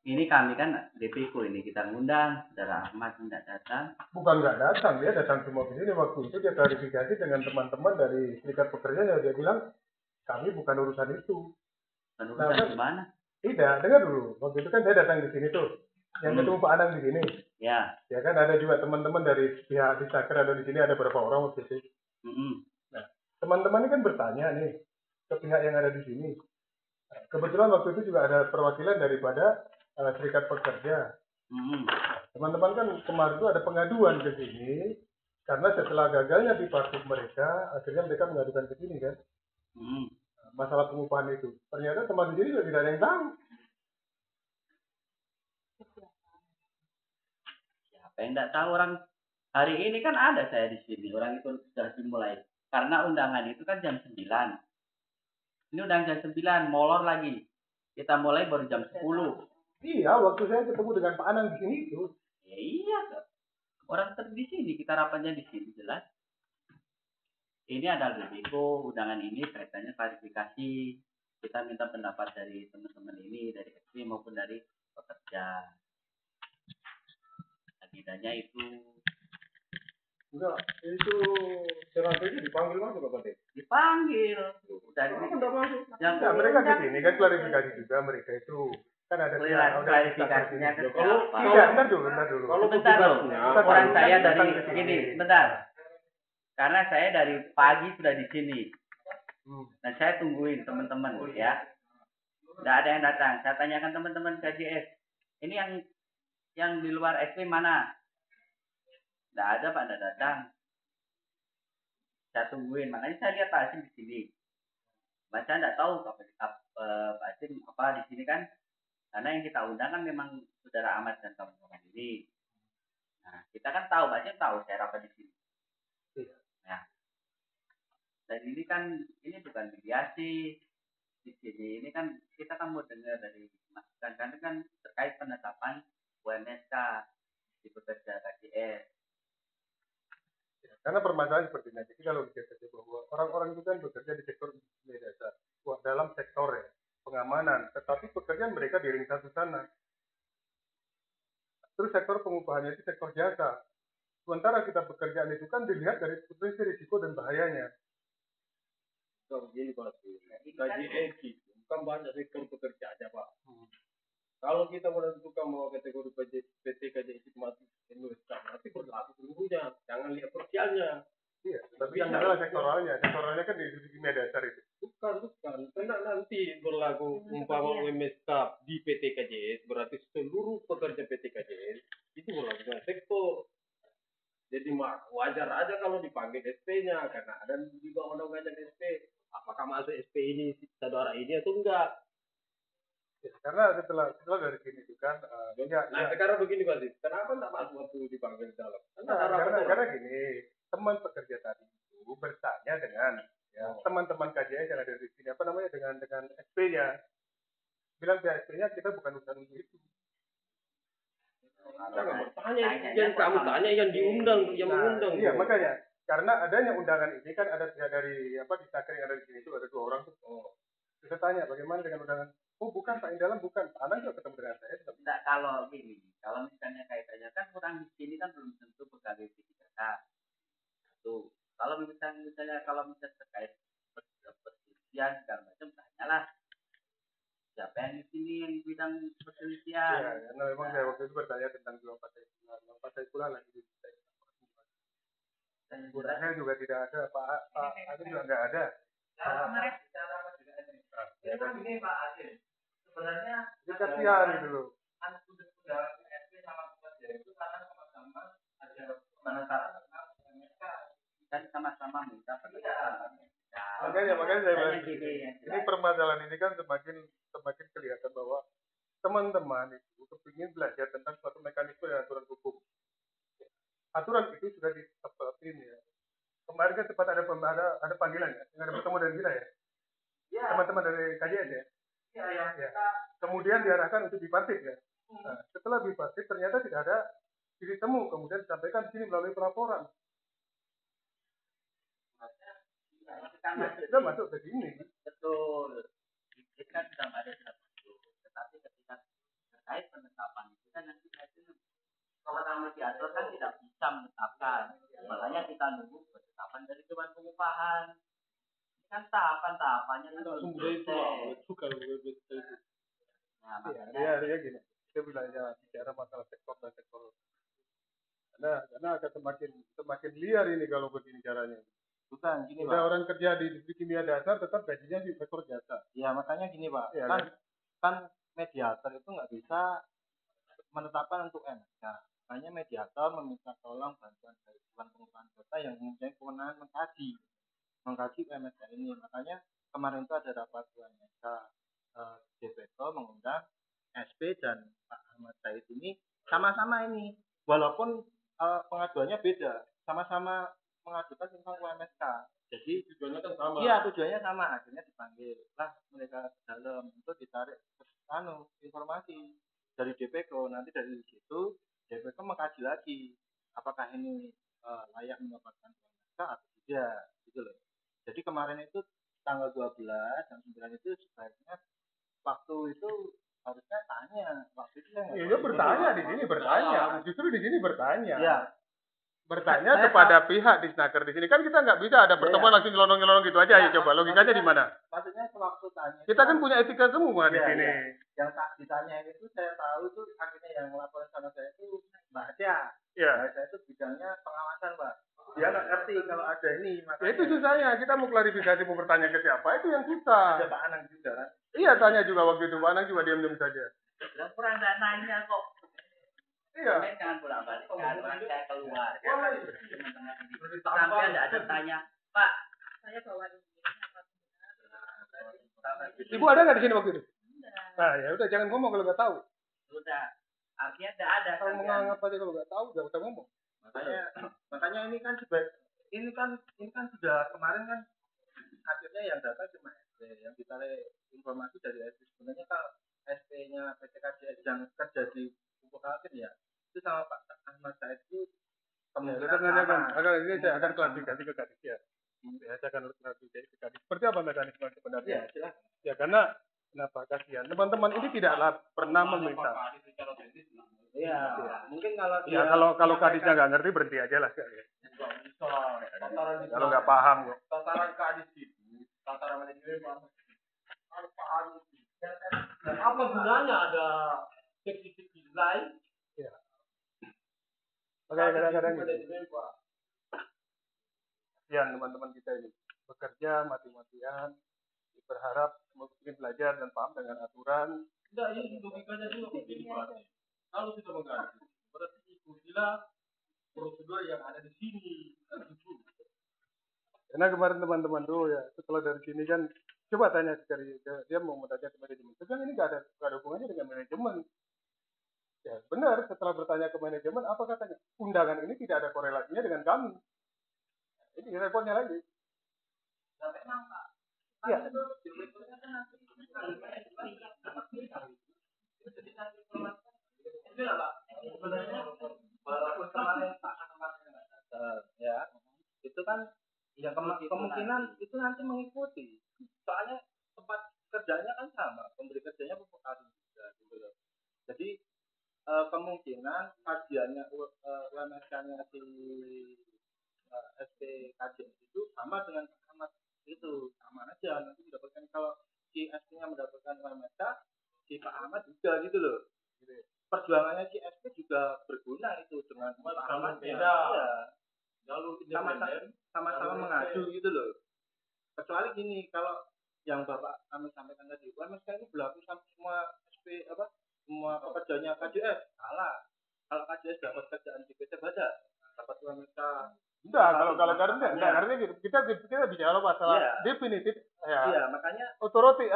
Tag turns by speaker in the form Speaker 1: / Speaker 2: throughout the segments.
Speaker 1: Ini kami kan DPku ini kita ngundang, saudara Ahmad tidak datang.
Speaker 2: Bukan nggak datang, dia datang semua ke sini. Waktu itu dia klarifikasi dengan teman-teman dari serikat pekerja, ya dia bilang kami bukan urusan itu.
Speaker 1: Urusan gimana?
Speaker 2: Tidak, dengar dulu. Waktu itu kan saya datang di sini tuh, yang ketemu Pak Anang di sini.
Speaker 1: Ya.
Speaker 2: Ya kan ada juga teman-teman dari pihak Disaker ada di sini, ada beberapa orang waktu itu. Nah, teman-teman ini kan bertanya nih ke pihak yang ada di sini. Kebetulan waktu itu juga ada perwakilan daripada serikat pekerja. Teman-teman kan kemarin itu ada pengaduan ke sini karena setelah gagalnya di partik mereka, akhirnya mereka mengadukan ke sini kan. Masalah pengupahan itu. Ternyata teman di sini juga tidak ada yang tahu.
Speaker 1: Siapa yang tidak tahu orang hari ini kan ada saya di sini. Orang itu sudah dimulai. Karena undangan itu kan jam 9. Ini udah jam 9, molor lagi. Kita mulai baru jam 10.
Speaker 2: Iya, waktu saya ketemu dengan Pak Anang di sini itu.
Speaker 1: Ya iya, orang di sini, kita rapatnya di sini jelas. Ini adalah risiko undangan ini kaitannya klarifikasi. Kita minta pendapat dari teman-teman ini, dari SP maupun dari pekerja. Agendanya itu
Speaker 2: enggak, itu strategi dipanggil masuk apa teh?
Speaker 1: Dipanggil.
Speaker 2: Udah enggak masuk. Yang mereka di sini kan klarifikasi juga mereka itu. Kan ada
Speaker 1: klarifikasinya kan siapa?
Speaker 2: Bentar dulu.
Speaker 1: Kalau bentar loh. Orang saya dari gini, bentar. Karena saya dari pagi sudah di sini. Dan saya tungguin teman-teman ya. Tidak ada yang datang. Saya tanyakan teman-teman KJS. Ini yang di luar SP mana? Tidak ada Pak, tidak datang. Saya tungguin. Makanya saya lihat Pak Asim di sini. Baca tidak tahu Pak Asim apa di sini kan. Karena yang kita undang kan memang saudara Ahmad dan kawan-kawan ini. Nah, kita kan tahu, Pak Asim tahu saya rapat di sini. Nah, dan ini kan ini bukan mediasi di sini. Ini kan kita kan mau dengar dari masukan karena kan terkait penetapan UMSK di pekerja KJS.
Speaker 2: Karena permasalahan seperti ini. Jadi kalau dikatakan bahwa orang-orang itu kan bekerja di sektor media dasar, dalam sektor ya, pengamanan, tetapi pekerjaan mereka di ring satu sana. Terus sektor pengupahannya itu sektor jasa. Sementara kita pekerjaan itu kan dilihat dari potensi risiko dan bahayanya.
Speaker 3: Kalau begini Pak, KJS itu bukan banyak sektor pekerja aja Pak. Kalau kita menentukan bahwa kategori PT KJS itu masuk Indonesia, berarti berlaku seluruhnya. Jangan lihat sosialnya.
Speaker 2: Iya, tapi yang adalah sektoralnya. Sektoralnya kan di media dasar itu.
Speaker 3: Bukan. Karena nanti berlaku umpama UMSK di PT KJS, berarti seluruh pekerja PT KJS itu berlaku sektor. Jadi wajar aja kalau dipanggil SP-nya, karena ada juga undang-undang SP. Apakah masuk SP ini saudara ini atau enggak?
Speaker 2: Ya, karena setelah dari sini itu kan,
Speaker 3: sekarang begini Pak Sis, kenapa enggak masuk waktu dipanggil dalam?
Speaker 2: Karena gini, teman pekerja tadi itu bertanya dengan teman-teman KJS yang ada di sini, apa namanya, dengan SP-nya. Bilang ke SP-nya kita bukan urusan itu.
Speaker 3: Jangan bertanya, yang kamu tanya yang diundang, yang mengundang.
Speaker 2: Iya, makanya karena adanya undangan ini kan ada dari Disaker yang ada di sini itu ada 2 orang tuh. Kita tanya bagaimana dengan undangan. Oh bukan Pak, yang dalam bukan. Pak Anang juga ketemu dengan saya.
Speaker 1: Tidak, kalau gini, kalau misalnya kaitannya kan orang di sini kan belum tentu pegawai P3K. Tuh, kalau misalnya terkait perselisihan segala macam, tanyalah siapa yang di sini yang bidang perselisihan.
Speaker 2: Ya, karena memang saya waktu itu bertanya tentang jual pasai pula lagi di dan saya juga tidak ada, Pak Adil juga nggak ada.
Speaker 4: Kemarin bicara dengan ini Pak Adil, sebenarnya
Speaker 2: kasihan gitu loh.
Speaker 4: Sudah SP sama pekerja itu karena sama-sama ada penetapan tentang mereka
Speaker 1: kan sama-sama minta penetapan.
Speaker 2: Makanya saya bilang ini permasalahan ini kan semakin kelihatan bahwa teman-teman itu kepingin belajar tentang suatu mekanisme dan aturan hukum. Aturan itu sudah ditetapkan ya. Kemarin kan sempat ada panggilan ya, yang ada bertemu dengan kita ya. Teman-teman dari KJS ya. Ya. Kemudian diarahkan untuk bipartit ya. Nah, setelah bipartit ternyata tidak ada titik temu, kemudian disampaikan di sini melalui pelaporan. Kita masuk ke sini.
Speaker 1: Betul. Kita sudah ada tetapi ketika nanti kewenangan mediator kan tidak bisa menetapkan, makanya kita nunggu penetapan dari Dewan Pengupahan. Kan tahapannya kan
Speaker 3: Sumber itu suka itu.
Speaker 1: Nah,
Speaker 2: dia gini, kita bilangnya bicara masalah sektor dan sektor. Karena akan semakin liar ini kalau begini caranya.
Speaker 4: Bukan gini
Speaker 2: Udah
Speaker 4: Pak.
Speaker 2: orang kerja di industri kimia dasar tetap gajinya di sektor jasa.
Speaker 4: Ya makanya gini Pak.
Speaker 2: Ya,
Speaker 4: kan mediator itu nggak bisa menetapkan untuk MSK. Hanya mediator meminta tolong bantuan dari Dewan Pengupahan Kota yang mempunyai kewenangan mengkaji MSK ini. Makanya kemarin itu ada rapat MSK DPO mengundang SP dan Pak Ahmad Said ini sama-sama ini, walaupun pengaduannya beda, sama-sama mengajukan tentang UMSK. Jadi
Speaker 3: tujuannya kan sama.
Speaker 4: Iya, tujuannya sama. Akhirnya dipanggil lah mereka ke dalam untuk ditarik informasi dari DPO. Nanti dari situ DPO mengkaji lagi apakah ini layak mendapatkan UMSK atau tidak, gitu loh. Jadi kemarin itu tanggal 12 jam 9 itu sebaiknya waktu itu harusnya tanya. Waktu itu saya
Speaker 2: Iya, bertanya di sini bertanya. Justru di sini bertanya.
Speaker 4: Iya.
Speaker 2: Bertanya kepada pihak di Snaker di sini kan kita nggak bisa ada pertemuan langsung nyelonong gitu aja. Ayo coba logikanya di mana?
Speaker 4: Maksudnya sewaktu tanya.
Speaker 2: Kita kan punya etika semua di sini.
Speaker 4: Yang tak ditanya itu saya tahu tuh akhirnya yang melaporkan sama saya itu Mbak Asia.
Speaker 2: Iya.
Speaker 4: Mbak Asia itu bidangnya pengawasan Pak. Dia nggak ngerti kalau ada ini.
Speaker 2: Ya itu susahnya. Kita mau klarifikasi mau bertanya ke siapa itu yang susah.
Speaker 4: Ada Pak Anang juga kan.
Speaker 2: Iya tanya juga waktu itu Pak Anang juga diam-diam saja.
Speaker 1: kurang dananya kok.
Speaker 2: Iya.
Speaker 1: Jangan bolak-balik kan, saya keluar.
Speaker 3: Teman-teman
Speaker 1: Sampai ada tanya, Pak, saya bawa ini.
Speaker 2: Ibu ada nggak di sini waktu itu? Nah ya udah jangan ngomong kalau nggak tahu.
Speaker 1: Sudah, artinya tidak ada.
Speaker 2: Kalau menganggap aja kalau nggak tahu nggak usah ngomong.
Speaker 4: Makanya ini kan ini kan sudah kemarin kan akhirnya yang data cuma SP yang ditarik informasi dari SP. Sebenarnya kalau SP-nya PT KJS yang kerja di Pupuk Kaltim ya itu sama Pak Ahmad Said itu kemungkinan
Speaker 2: akan ini saya akan klarifikasi ke Kadis ya. Saya akan klarifikasi ke Kadis. Seperti apa mekanisme sebenarnya?
Speaker 4: Ya, silakan.
Speaker 2: Ya karena kenapa kasihan teman-teman ini tidaklah pernah meminta.
Speaker 4: Iya. Mungkin kalau
Speaker 2: Ya kalau Kadisnya nggak ngerti berhenti aja lah. Kalau nggak paham kok.
Speaker 3: tataran Kadis itu, tataran manajemen harus paham. Dan apa gunanya ada seksi-seksi lain?
Speaker 2: Ya. Makanya kadang-kadang ya teman-teman kita ini bekerja mati-matian berharap mungkin belajar dan paham dengan aturan.
Speaker 3: Tidak, ini logikanya juga begini Pak. Kalau sudah mengganti, berarti ikutilah prosedur yang ada di sini.
Speaker 2: Karena kemarin teman-teman tuh ya setelah dari sini kan coba tanya sekali dia mau bertanya ke manajemen. Sekarang ini nggak ada hubungannya dengan manajemen. Ya benar setelah bertanya ke manajemen apa katanya? Undangan ini tidak ada korelasinya dengan kami. Ini repotnya lagi.
Speaker 1: Nah, memang Pak.
Speaker 2: Iya.
Speaker 4: Walaupun kemarin Pak Ahmad ya itu kan ya kemungkinan itu nanti mengikuti soalnya tempat kerjanya kan sama pemberi kerjanya Pupuk Kaltim juga gitu loh. Jadi kemungkinan kajiannya UMSK-nya si SPKJ itu sama dengan Pak Ahmad itu sama aja nanti mendapatkan kalau si SP-nya mendapatkan UMSK si Pak Ahmad juga gitu loh. Perjuangannya si SP juga berguna itu dengan Pak Ahmad
Speaker 3: beda.
Speaker 4: Ya.
Speaker 3: Lalu
Speaker 4: sama-sama mengadu gitu loh. Kecuali gini kalau yang Bapak kami sampaikan tadi, UMSK ini berlaku sama semua SP semua pekerjanya KJS. Salah. Kalau KJS dapat kerjaan di PT Baja, dapat UMSK.
Speaker 2: Enggak, kalau enggak artinya gitu. Kita bicara masalah definitif ya.
Speaker 4: Iya, makanya
Speaker 2: authority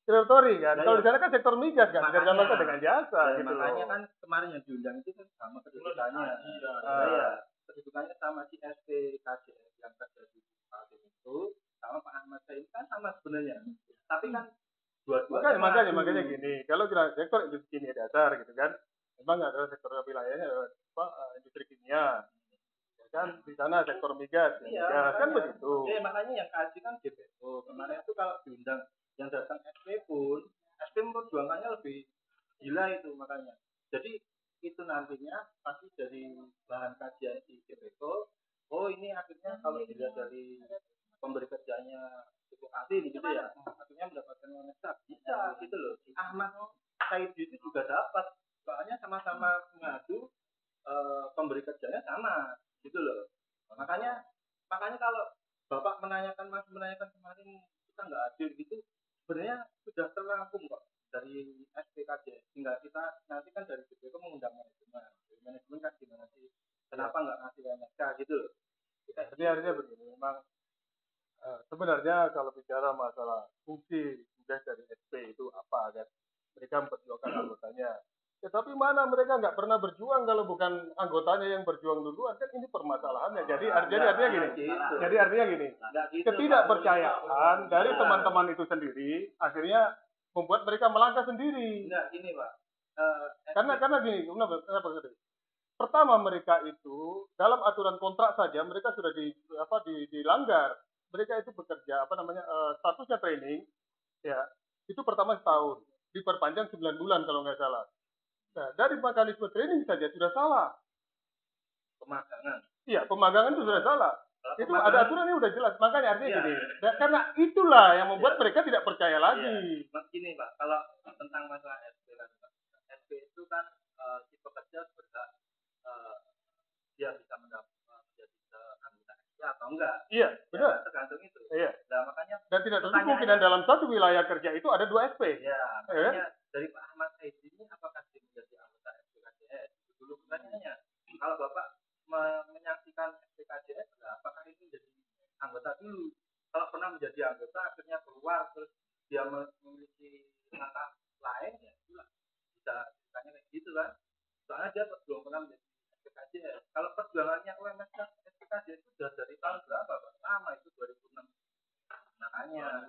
Speaker 2: territory kan.
Speaker 4: Ya,
Speaker 2: Kalau
Speaker 4: ya.
Speaker 2: di sana kan sektor migas kan,
Speaker 4: Makanya.
Speaker 2: kerjasama dengan jasa
Speaker 4: ya,
Speaker 2: gitu
Speaker 4: makanya
Speaker 2: loh.
Speaker 4: kan kemarin yang diundang itu kan sama kedudukannya.
Speaker 2: Iya.
Speaker 4: Kedudukannya sama si SP KJS yang kerja di Kaltim itu sama Pak Ahmad Said kan sama sebenarnya. Tapi kan
Speaker 2: Makanya gini, kalau kita sektor industri kimia dasar gitu kan, memang ada sektor wilayahnya industri kimia, ya kan di sana sektor migas, ya kan begitu.
Speaker 4: Makanya yang kaji kan DPO kemarin itu kalau diundang yang datang SP pun memperjuangkannya lebih gila itu makanya. Jadi itu nantinya pasti dari bahan kajian si Deveco, oh ini akhirnya kalau dilihat dari pemberi kerjanya cukup ahli gitu ya, akhirnya mendapatkan UMSK bisa gitu loh. Si Ahmad Saidi itu juga dapat, soalnya sama-sama mengadu pemberi kerjanya sama gitu loh. Makanya kalau Bapak masih menanyakan kemarin kita nggak adil gitu, sebenarnya sudah terangkum kok dari SPKJ. Tinggal kita nanti kan dari BPK mengundang manajemen kan gimana sih, kenapa nggak ngasih UMSK gitu loh.
Speaker 2: Jadi artinya begini, memang sebenarnya kalau bicara masalah fungsi tugas dari SP itu apa kan, mereka memperjuangkan anggotanya. Ya, tapi mana mereka nggak pernah berjuang kalau bukan anggotanya yang berjuang duluan, kan ini permasalahannya. Jadi artinya gini, jadi artinya gini, ketidakpercayaan dari teman-teman itu sendiri akhirnya membuat mereka melangkah sendiri.
Speaker 4: Enggak gini Pak.
Speaker 2: Karena gini, kenapa gini? Pertama mereka itu dalam aturan kontrak saja mereka sudah dilanggar. Mereka itu bekerja statusnya training, ya itu pertama setahun, diperpanjang 9 bulan kalau nggak salah. Nah, dari mekanisme training saja sudah salah.
Speaker 4: Pemagangan.
Speaker 2: Iya, pemagangan itu sudah salah. Itu ada aturannya udah jelas. Makanya artinya gini. Dan karena itulah yang membuat mereka tidak percaya lagi.
Speaker 4: Gini Pak, kalau tentang masalah SP kan, SP itu kan si pekerja berhak dia bisa menjadi anggota SP atau enggak.
Speaker 2: Iya, benar.
Speaker 4: Tergantung itu.
Speaker 2: Iya.
Speaker 4: Nah, makanya
Speaker 2: dan tidak tertutup kemungkinan dalam satu wilayah kerja itu ada 2 SP.
Speaker 4: Iya. Makanya dari Pak Ahmad Saidi ini apakah dia menjadi anggota SPKJS? Dulu pertanyaannya. Kalau Bapak menyaksikan SPKJS, apakah ini menjadi anggota dulu? Kalau pernah menjadi anggota, akhirnya keluar terus dia memiliki langkah lain, ya itulah bisa ditanya kayak gitu kan. Soalnya dia belum pernah menjadi SPKJS. Kalau perjuangannya UMSK SPKJS itu sudah dari tahun berapa Pak? Lama itu 2006. Makanya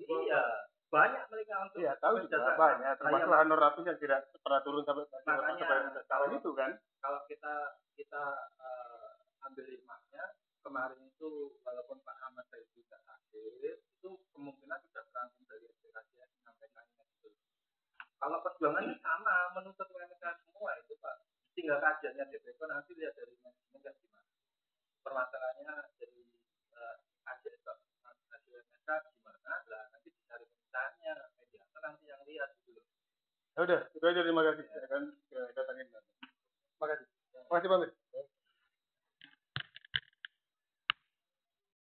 Speaker 4: iya banyak mereka untuk
Speaker 2: tahu juga banyak termasuk Hanur Rapi yang tidak pernah turun sampai sekarang itu kan.
Speaker 4: Kalau kita ambil hikmahnya, kemarin itu walaupun Pak Ahmad Saidi tidak hadir, itu kemungkinan sudah terangkum dari SPKJS menyampaikan itu. Kalau perjuangannya sama, menuntut UMSK semua itu Pak, tinggal kajiannya DPK nanti lihat dari manajemen gimana. Permasalahannya dari kajian hasil UMSK gimana, lah nanti dicari perusahaannya, mediator nanti yang lihat gitu.
Speaker 2: Ya udah, itu aja, terima kasih. Ya kan datangin. Terima kasih. Terima kasih Bang.